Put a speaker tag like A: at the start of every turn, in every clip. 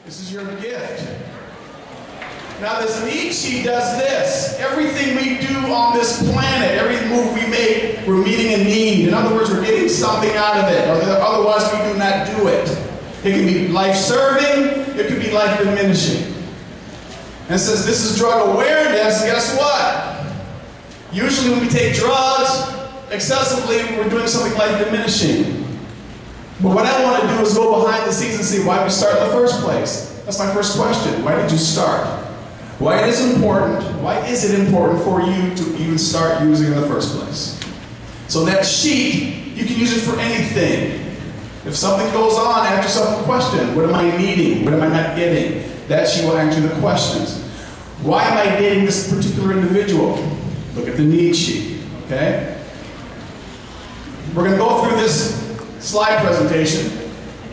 A: This is your gift. Now this need sheet does this. Everything we do on this planet, every move we make, we're meeting a need. In other words, we're getting something out of it, or otherwise we do not do it. It can be life-serving, it can be life-diminishing. And since this is drug awareness, guess what? Usually when we take drugs excessively, we're doing something life-diminishing. But what I want to do is go behind the scenes and see why we start in the first place. That's my first question. Why did you start? Why it is important? Why is it important for you to even start using it in the first place? So that sheet, you can use it for anything. If something goes on, ask yourself a question. What am I needing? What am I not getting? That sheet will answer the questions. Why am I dating this particular individual? Look at the need sheet, okay? We're going to go through this slide presentation.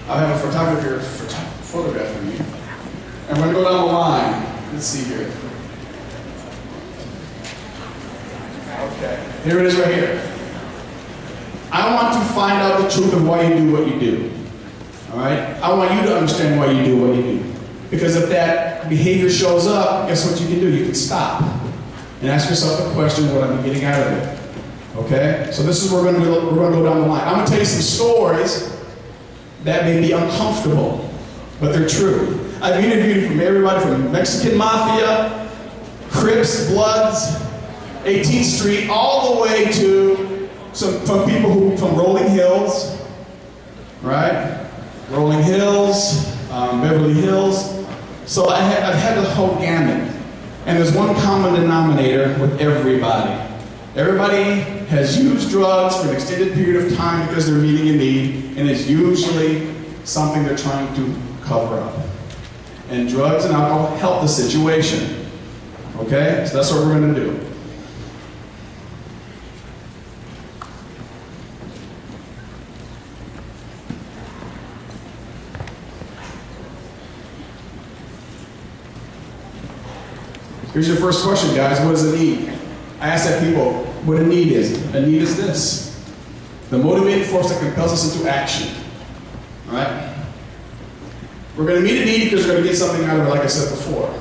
A: I have a photographer photographing me. And we're going to go down the line. Let's see here. Okay, here it is right here. I want to find out the truth of why you do what you do. All right? I want you to understand why you do what you do. Because if that behavior shows up, guess what you can do? You can stop and ask yourself the question, what am I getting out of it? Okay? So this is where we're going to go down the line. I'm going to tell you some stories that may be uncomfortable, but they're true. I've interviewed from everybody from Mexican Mafia, Crips, Bloods, 18th Street, all the way to from people from Rolling Hills, right? Rolling Hills, Beverly Hills. So I've had the whole gamut. And there's one common denominator with everybody. Everybody has used drugs for an extended period of time because they're meeting a need, and it's usually something they're trying to cover up. And drugs and alcohol help the situation. Okay? So that's what we're going to do. Here's your first question, guys. What is a need? I ask that people what a need is. A need is this: the motivating force that compels us into action. All right? We're going to meet a need because we're going to get something out of it, like I said before.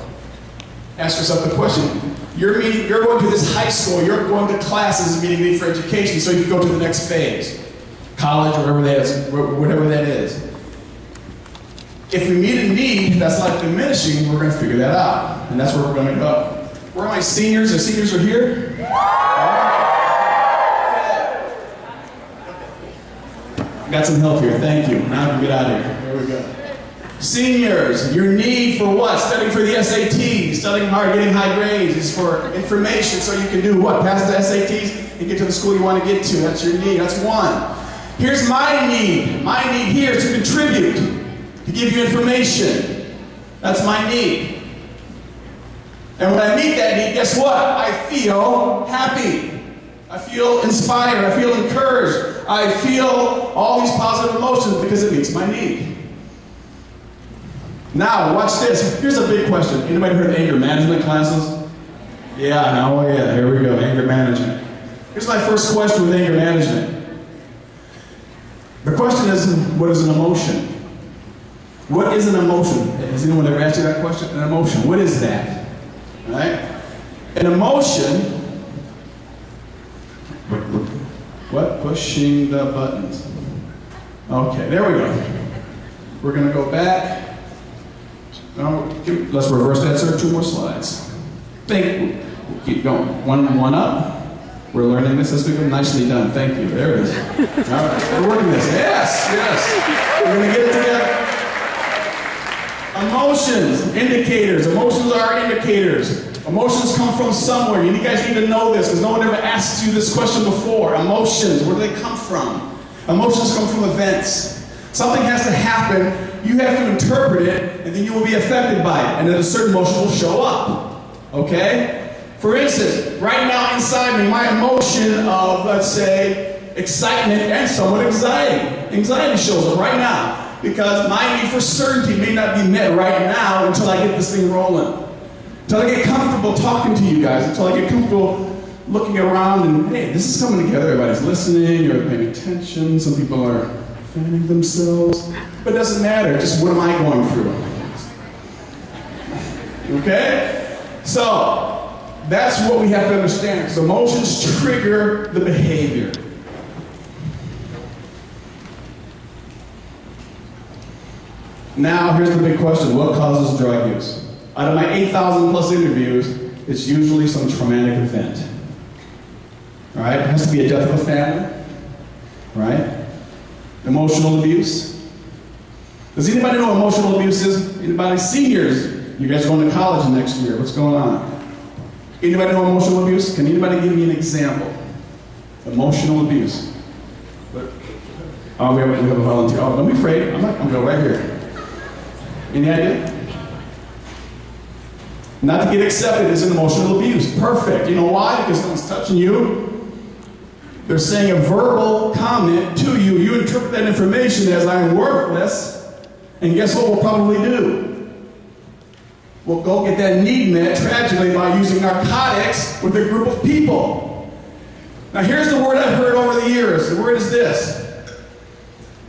A: Ask yourself the question. You're going to this high school, you're going to classes, meeting need for education, so you can go to the next phase. College, or whatever that is. If we meet a need that's like diminishing, we're going to figure that out. And that's where we're going to go. Where are my seniors? The seniors are here? Got some help here. Thank you. Now I can get out of here. There we go. Seniors, your need for what? Studying for the SATs, studying hard, getting high grades is for information so you can do what? Pass the SATs and get to the school you want to get to. That's your need. That's one. Here's my need. My need here is to contribute, to give you information. That's my need. And when I meet that need, guess what? I feel happy. I feel inspired. I feel encouraged. I feel all these positive emotions because it meets my need. Now, watch this. Here's a big question. Anybody heard of anger management classes? Yeah, oh yeah, here we go, anger management. Here's my first question with anger management. The question is, what is an emotion? What is an emotion? Has anyone ever asked you that question? An emotion, what is that? All right? An emotion, what? Pushing the buttons. Okay, there we go. We're going to go back. Let's reverse that, sir. 2 more slides. Keep going. One up. We're learning this. This has been nicely done. Thank you. There it is. All right. We're working this. Yes. We're going to get it together. Emotions, indicators. Emotions are indicators. Emotions come from somewhere. You guys need to know this because no one ever asked you this question before. Emotions, where do they come from? Emotions come from events. Something has to happen. You have to interpret it, and then you will be affected by it. And then a certain emotion will show up. Okay? For instance, right now inside me, my emotion of, let's say, excitement and somewhat anxiety. Anxiety shows up right now because my need for certainty may not be met right now until I get this thing rolling. Until I get comfortable talking to you guys. Until I get comfortable looking around and, hey, this is coming together. Everybody's listening. You're paying attention. Some people are fanning themselves. But it doesn't matter. Just what am I going through? Okay? So, that's what we have to understand, because emotions trigger the behavior. Now, here's the big question. What causes drug use? Out of my 8,000 plus interviews, it's usually some traumatic event. All right? It has to be a death of a family. Right? Emotional abuse. Does anybody know what emotional abuse is? Anybody? Seniors, you guys are going to college next year. What's going on? Anybody know emotional abuse? Can anybody give me an example? Emotional abuse. Oh, we have a volunteer. Oh, don't be afraid. I'm going to go right here. Any idea? Not to get accepted is an emotional abuse. Perfect. You know why? Because someone's touching you. They're saying a verbal comment to you. You interpret that information as I'm worthless. And guess what we'll probably do? We'll go get that need met, tragically, by using narcotics with a group of people. Now here's the word I've heard over the years. The word is this.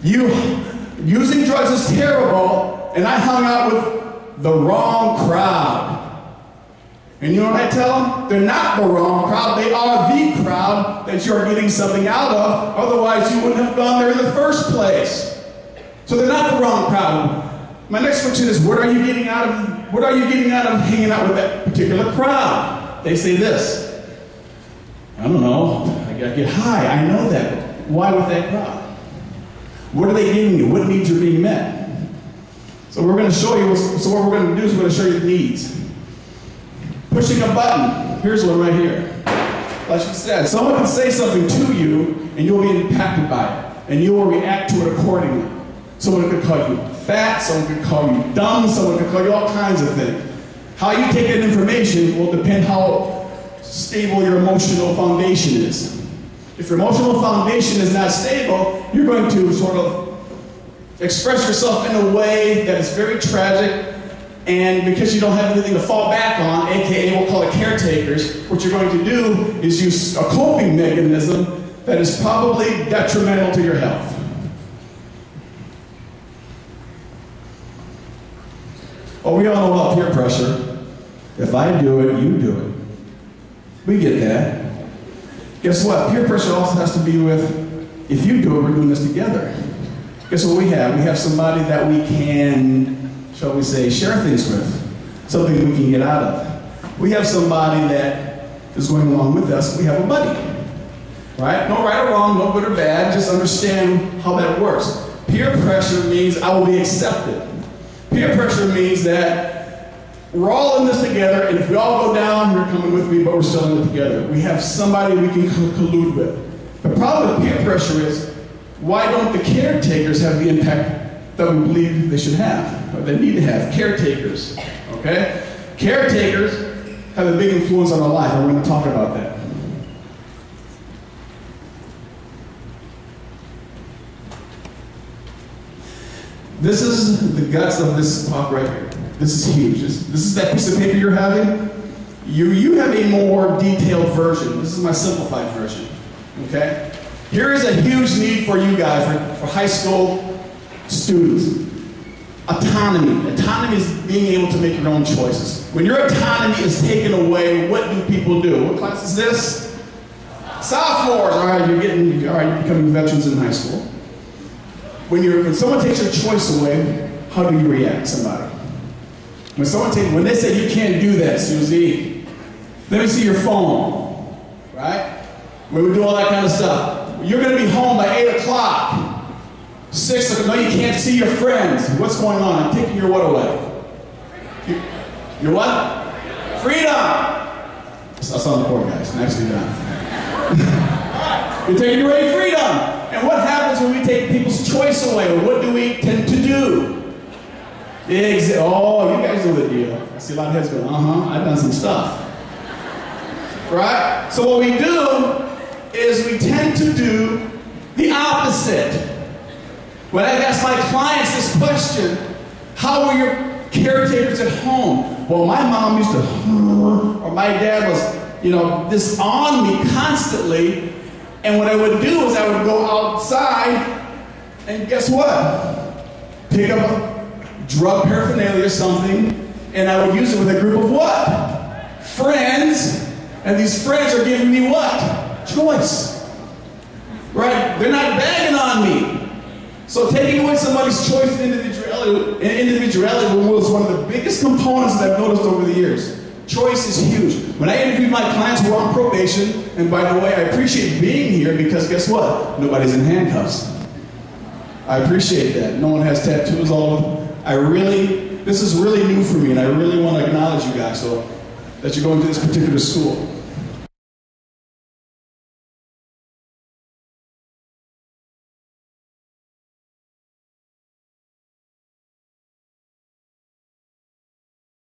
A: Using drugs is terrible, and I hung out with the wrong crowd. And you know what I tell them? They're not the wrong crowd. They are the crowd that you're getting something out of. Otherwise, you wouldn't have gone there in the first place. So they're not the wrong crowd. My next question is, what are you getting out of hanging out with that particular crowd? They say this. I don't know. I get high. I know that. Why with that crowd? What are they giving you? What needs are being met? So we're going to show you, what we're going to do is we're going to show you the needs. Pushing a button. Here's one right here. Like she said, someone can say something to you and you'll be impacted by it. And you will react to it accordingly. Someone could call you fat, someone could call you dumb, someone could call you all kinds of things. How you take that information will depend how stable your emotional foundation is. If your emotional foundation is not stable, you're going to sort of express yourself in a way that is very tragic, and because you don't have anything to fall back on, aka we'll call it caretakers, what you're going to do is use a coping mechanism that is probably detrimental to your health. Oh, we all know about peer pressure. If I do it, you do it. We get that. Guess what? Peer pressure also has to be with, if you do it, we're doing this together. Guess what we have? We have somebody that we can, shall we say, share things with. Something we can get out of. We have somebody that is going along with us. We have a buddy. Right? No right or wrong, no good or bad. Just understand how that works. Peer pressure means I will be accepted. Peer pressure means that we're all in this together, and if we all go down, you're coming with me, but we're still in it together. We have somebody we can collude with. The problem with peer pressure is, why don't the caretakers have the impact that we believe they should have, or they need to have? Caretakers, okay? Caretakers have a big influence on our life, and we're going to talk about that. This is the guts of this talk right here. This is huge. This is that piece of paper you're having. You have a more detailed version. This is my simplified version, okay? Here is a huge need for you guys, for high school students. Autonomy. Autonomy is being able to make your own choices. When your autonomy is taken away, what do people do? What class is this? Sophomores. All right, you're becoming veterans in high school. When someone takes your choice away, how do you react, somebody? When they say you can't do that, Susie, let me see your phone, right? When we do all that kind of stuff. You're going to be home by 8 o'clock. 6 o'clock, no, you can't see your friends. What's going on? I'm taking your what away? Your what? Freedom. That's on the board, guys. Nicely done. You're taking away freedom. And what happens when we take people's choice away? What do we tend to do? Oh, you guys know the deal. I see a lot of heads going, I've done some stuff. Right? So what we do is we tend to do the opposite. When I ask my clients this question, how were your caretakers at home? Well, my mom used to, or my dad was, this on me constantly. And what I would do is I would go outside, and guess what? Pick up a drug paraphernalia or something, and I would use it with a group of what? Friends. And these friends are giving me what? Choice. Right? They're not bagging on me. So taking away somebody's choice and individuality was one of the biggest components that I've noticed over the years. Choice is huge. When I interviewed my clients who were on probation, and by the way, I appreciate being here because guess what? Nobody's in handcuffs. I appreciate that. No one has tattoos all over. This is really new for me, and I really want to acknowledge you guys so that you're going to this particular school.